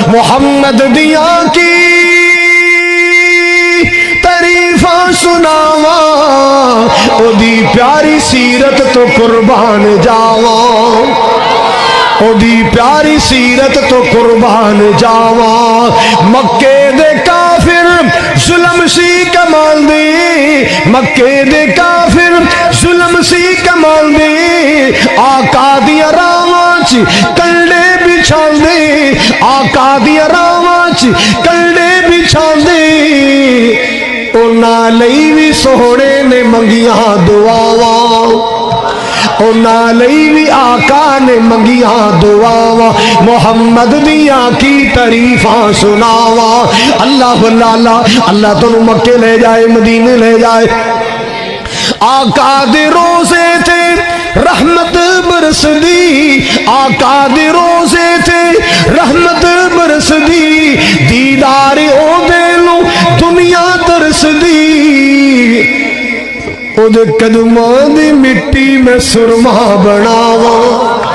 محمد دیاں کی تعریفاں سناواں او دی پیاری سیرت تو قربان جاواں او دی پیاری سیرت تو قربان جاواں مکے دے کافر ظلم سی کمال دی مکے دے کافر ظلم سی کمال دی آقا دی راواں چ کنڈے بچھان دے آقا دی راواں چ کنڈے بچھان دے اونا لئی بھی سوہنے نے منگیاں دعاواں اونا لئی بھی آقا نے منگیاں دعاواں محمد دیاں کی تعریفاں سناواں اللہ اللہ اللہ تو مکے لے جائے مدینے لے جائے آقا دے روزے تھے رحمت برس دی آقا دے روزے تھے رحمت برس دی دیدار او دلو دنیا ترس دی او دے قدماں دی مٹی میں سرما بناواں